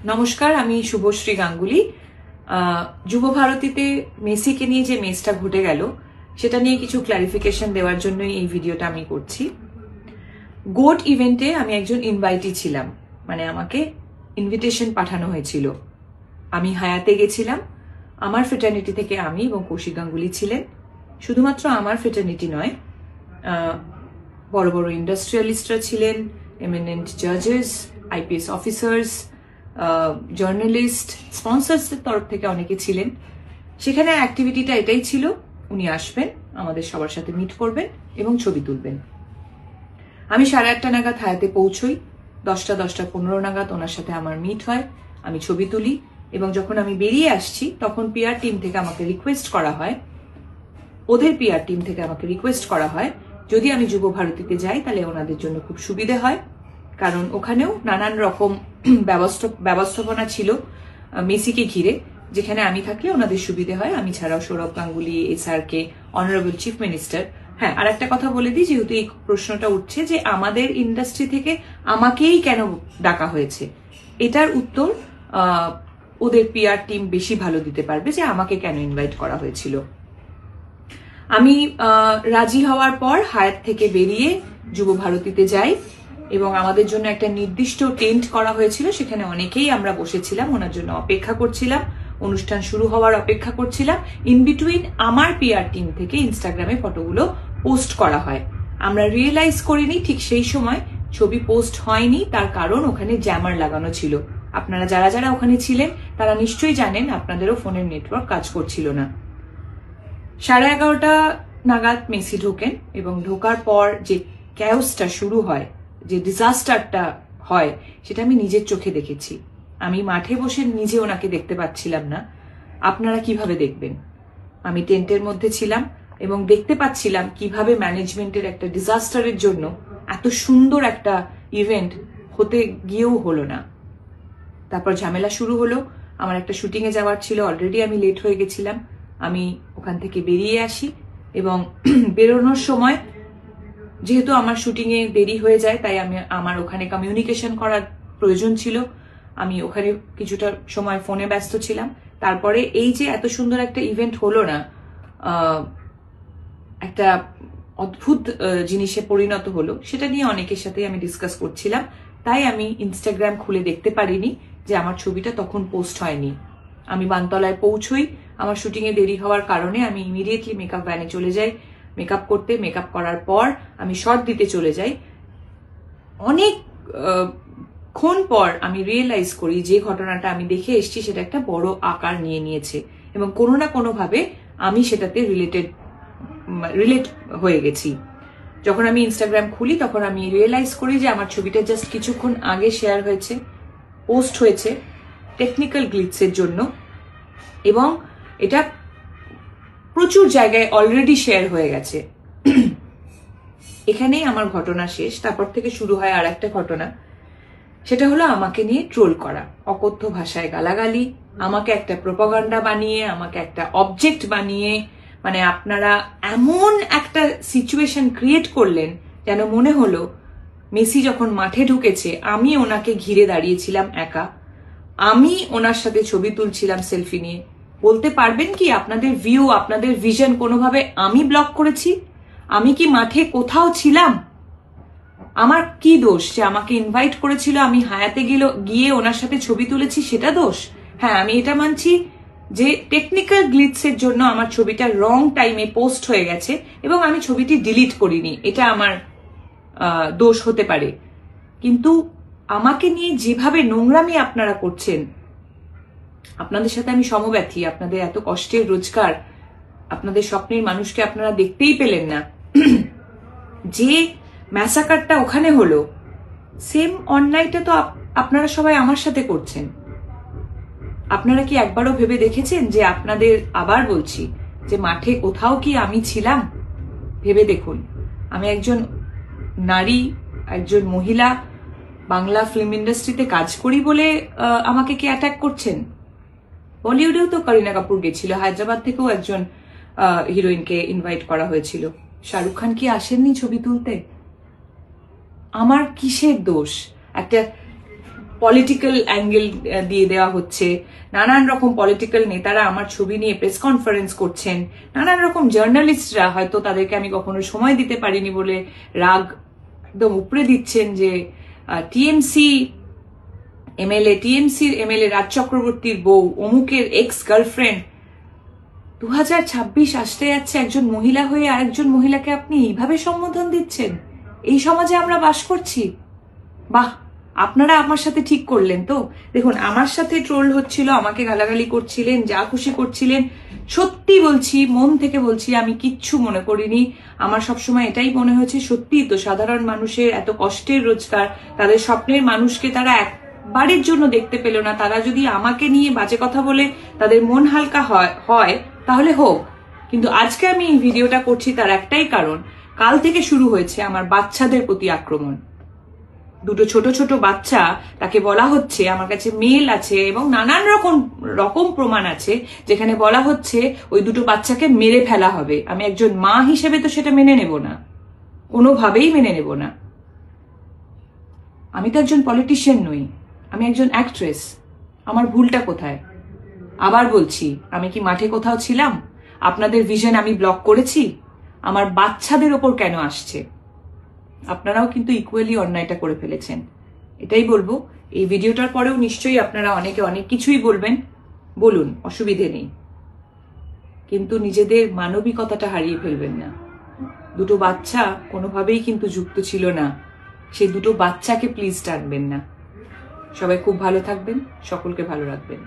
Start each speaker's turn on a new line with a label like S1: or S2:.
S1: নমস্কার, আমি শুভশ্রী গাঙ্গুলি। যুব ভারতীতে মেসিকে নিয়ে যে মেসটা ঘটে গেল সেটা নিয়ে কিছু ক্লারিফিকেশন দেওয়ার জন্যই এই ভিডিওটা আমি করছি। গোট ইভেন্টে আমি একজন ইনভাইটি ছিলাম, মানে আমাকে ইনভিটেশন পাঠানো হয়েছিল। আমি হায়াতে গেছিলাম। আমার ফ্রেটার্নিটি থেকে আমি এবং কৌশিক গাঙ্গুলি ছিলেন। শুধুমাত্র আমার ফ্রেটার্নিটি নয়, বড় বড় ইন্ডাস্ট্রিয়ালিস্টরা ছিলেন, এমিনেন্ট জাজেস, আইপিএস অফিসার্স, জার্নালিস্ট, স্পন্সরসদের তরফ থেকে অনেকে ছিলেন। সেখানে অ্যাক্টিভিটিটা এটাই ছিল, উনি আসবেন, আমাদের সবার সাথে মিট করবেন এবং ছবি তুলবেন। আমি 8:30 নাগাদ হায়াতে পৌঁছই। 10:15 নাগাদ ওনার সাথে আমার মিট হয়, আমি ছবি তুলি এবং যখন আমি বেরিয়ে আসছি তখন পিআর টিম থেকে আমাকে রিকোয়েস্ট করা হয়, ওদের পিআর টিম থেকে আমাকে রিকোয়েস্ট করা হয় যদি আমি যুব ভারতীতে যাই তাহলে ওনাদের জন্য খুব সুবিধে হয়, কারণ ওখানেও নানান রকম ব্যবস্থাপনা ছিল মেসিকে ঘিরে, যেখানে আমি থাকলে ওনাদের সুবিধে হয়। আমি ছাড়াও Sourav Ganguly, SRK, honourable chief minister. হ্যাঁ, আর একটা কথা বলে দিই, যেহেতু এই প্রশ্নটা উঠছে যে আমাদের ইন্ডাস্ট্রি থেকে আমাকেই কেন ডাকা হয়েছে, এটার উত্তর ওদের পিআর টিম বেশি ভালো দিতে পারবে যে আমাকে কেন ইনভাইট করা হয়েছিল। আমি রাজি হওয়ার পর হায়াত থেকে বেরিয়ে যুব ভারতীতে যাই এবং আমাদের জন্য একটা নির্দিষ্ট টেন্ট করা হয়েছিল, সেখানে অনেকেই আমরা বসেছিলাম, ওনার জন্য অপেক্ষা করছিলাম, অনুষ্ঠান শুরু হওয়ার অপেক্ষা করছিলাম। ইন বিটুইন আমার পিআর টিম থেকে ইনস্টাগ্রামে ফটোগুলো পোস্ট করা হয়। আমরা রিয়েলাইজ করিনি ঠিক সেই সময় ছবি পোস্ট হয়নি, তার কারণ ওখানে জ্যামার লাগানো ছিল। আপনারা যারা যারা ওখানে ছিলেন তারা নিশ্চয়ই জানেন আপনাদেরও ফোনের নেটওয়ার্ক কাজ করছিল না। 11:30 নাগাদ মেসি ঢোকেন এবং ঢোকার পর যে ক্যাওসটা শুরু হয়, যে ডিজাস্টারটা হয়, সেটা আমি নিজের চোখে দেখেছি। আমি মাঠে বসে নিজে ওনাকে দেখতে পাচ্ছিলাম না, আপনারা কিভাবে দেখবেন? আমি টেন্টের মধ্যে ছিলাম এবং দেখতে পাচ্ছিলাম কিভাবে ম্যানেজমেন্টের একটা ডিজাস্টারের জন্য এত সুন্দর একটা ইভেন্ট হতে গিয়েও হলো না। তারপর ঝামেলা শুরু হলো। আমার একটা শুটিংয়ে যাওয়ার ছিল, অলরেডি আমি লেট হয়ে গেছিলাম। আমি ওখান থেকে বেরিয়ে আসি এবং বেরোনোর সময় যেহেতু আমার শুটিংয়ে দেরি হয়ে যায়, তাই আমার ওখানে কমিউনিকেশন করার প্রয়োজন ছিল। আমি ওখানে কিছুটা সময় ফোনে ব্যস্ত ছিলাম। তারপরে এই যে এত সুন্দর একটা ইভেন্ট হলো না, একটা অদ্ভুত জিনিসে পরিণত হলো, সেটা নিয়ে অনেকের সাথে আমি ডিসকাস করছিলাম। তাই আমি ইনস্টাগ্রাম খুলে দেখতে পারিনি যে আমার ছবিটা তখন পোস্ট হয়নি। আমি বানতলায় পৌঁছই, আমার শুটিংয়ে দেরি হওয়ার কারণে আমি ইমিডিয়েটলি মেকআপ ভ্যানে চলে যাই মেকআপ করতে। মেকআপ করার পর আমি শর্ট দিতে চলে যাই। অনেকক্ষণ পর আমি রিয়েলাইজ করি যে ঘটনাটা আমি দেখে এসেছি সেটা একটা বড় আকার নিয়ে নিয়েছে এবং কোনো না কোনোভাবে আমি সেটাতে রিলেট হয়ে গেছি। যখন আমি ইনস্টাগ্রাম খুলি তখন আমি রিয়েলাইজ করি যে আমার ছবিটা জাস্ট কিছুক্ষণ আগে শেয়ার হয়েছে, পোস্ট হয়েছে টেকনিক্যাল গ্লিচের জন্য, এবং এটা প্রচুর জায়গায় অলরেডি শেয়ার হয়ে গেছে। এখানেই আমার ঘটনা শেষ। তারপর থেকে শুরু হয় আর একটা ঘটনা, সেটা হলো আমাকে নিয়ে ট্রোল করা, অকথ্য ভাষায় গালাগালি, আমাকে একটা প্রোপাগান্ডা বানিয়ে, আমাকে একটা অবজেক্ট বানিয়ে, মানে আপনারা এমন একটা সিচুয়েশন ক্রিয়েট করলেন যেন মনে হলো মেসি যখন মাঠে ঢুকেছে আমি ওনাকে ঘিরে দাঁড়িয়েছিলাম একা, আমি ওনার সাথে ছবি তুলছিলাম সেলফি নিয়ে। বলতে পারবেন কি আপনাদের ভিউ, আপনাদের ভিশন কোনোভাবে আমি ব্লক করেছি? আমি কি মাঠে কোথাও ছিলাম? আমার কি দোষ যে আমাকে ইনভাইট করেছিল, আমি হায়াতে গিয়ে ওনার সাথে ছবি তুলেছি, সেটা দোষ? হ্যাঁ, আমি এটা মানছি যে টেকনিক্যাল গ্লিচের জন্য আমার ছবিটা রং টাইমে পোস্ট হয়ে গেছে এবং আমি ছবিটি ডিলিট করিনি, এটা আমার দোষ হতে পারে। কিন্তু আমাকে নিয়ে যেভাবে নোংরামি আপনারা করছেন, আপনাদের সাথে আমি সমব্যথী। আপনাদের এত কষ্টের রোজগার, আপনাদের স্বপ্নের মানুষকে আপনারা দেখতেই পেলেন না। যে ম্যাসাকারটা ওখানে হলো, সেম অন্যায়টা তো আপনারা সবাই আমার সাথে করছেন। আপনারা কি একবারও ভেবে দেখেছেন যে আপনাদের, আবার বলছি, যে মাঠে কোথাও কি আমি ছিলাম? ভেবে দেখুন। আমি একজন নারী, একজন মহিলা, বাংলা ফিল্ম ইন্ডাস্ট্রিতে কাজ করি বলে আমাকে কি অ্যাটাক করছেন? বলিউডেও তো করিনা কাপুর গেছিল, হায়দ্রাবাদ থেকেও একজন হিরোইনকে ইনভাইট করা হয়েছিল। শাহরুখ খান কি আসেননি ছবি তুলতে? আমার কিসের দোষ? একটা পলিটিক্যাল অ্যাঙ্গেল দিয়ে দেওয়া হচ্ছে, নানান রকম পলিটিক্যাল নেতারা আমার ছবি নিয়ে প্রেস কনফারেন্স করছেন, নানান রকম জার্নালিস্টরা হয়তো তাদেরকে আমি কখনো সময় দিতে পারিনি বলে রাগ একদম উপরে দিচ্ছেন যে টিএমসির এমএলএ রাজ চক্রবর্তীর বউ অমুকের এক্স গার্লফ্রেন্ড। 2026 আসতে যাচ্ছে, একজন মহিলা হয়ে আরেকজন মহিলাকে আপনি এইভাবে সম্বোধন দিচ্ছেন? এই সমাজে আমরা বাস করছি? বাহ, আপনারা আমার সাথে ঠিক করলেন তো। দেখুন, আমার সাথে ট্রোল হচ্ছিল, আমাকে গালাগালি করছিলেন, যা খুশি করছিলেন, সত্যি বলছি, মন থেকে বলছি, আমি কিচ্ছু মনে করিনি। আমার সবসময় এটাই মনে হয়েছে, সত্যি তো সাধারণ মানুষের এত কষ্টের রোজগার, তাদের স্বপ্নের মানুষকে তারা একবারের জন্য দেখতে পেল না। তারা যদি আমাকে নিয়ে বাজে কথা বলে তাদের মন হালকা হয় তাহলে হোক, কিন্তু আজকে আমি এই ভিডিওটা করছি তার একটাই কারণ, কাল থেকে শুরু হয়েছে আমার বাচ্চাদের প্রতি আক্রমণ। দুটো ছোট ছোট বাচ্চা, তাকে বলা হচ্ছে, আমার কাছে মেল আছে এবং নানান রকম প্রমাণ আছে যেখানে বলা হচ্ছে ওই দুটো বাচ্চাকে মেরে ফেলা হবে। আমি একজন মা হিসেবে তো সেটা মেনে নেব না, কোনোভাবেই মেনে নেব না। আমি তো একজন পলিটিশিয়ান নই, আমি একজন অ্যাক্ট্রেস। আমার ভুলটা কোথায়? আবার বলছি, আমি কি মাঠে কোথাও ছিলাম? আপনাদের ভিশন আমি ব্লক করেছি? আমার বাচ্চাদের ওপর কেন আসছে? আপনারাও কিন্তু ইকুয়ালি অন্যায়টা করে ফেলেছেন, এটাই বলবো। এই ভিডিওটার পরেও নিশ্চয়ই আপনারা অনেকে অনেক কিছুই বলবেন, বলুন, অসুবিধে নেই, কিন্তু নিজেদের মানবিকতাটা হারিয়ে ফেলবেন না। দুটো বাচ্চা কোনোভাবেই কিন্তু যুক্ত ছিল না, সেই দুটো বাচ্চাকে প্লিজ ডাকবেন না। সবাই খুব ভালো থাকবেন, সকলকে ভালো রাখবেন।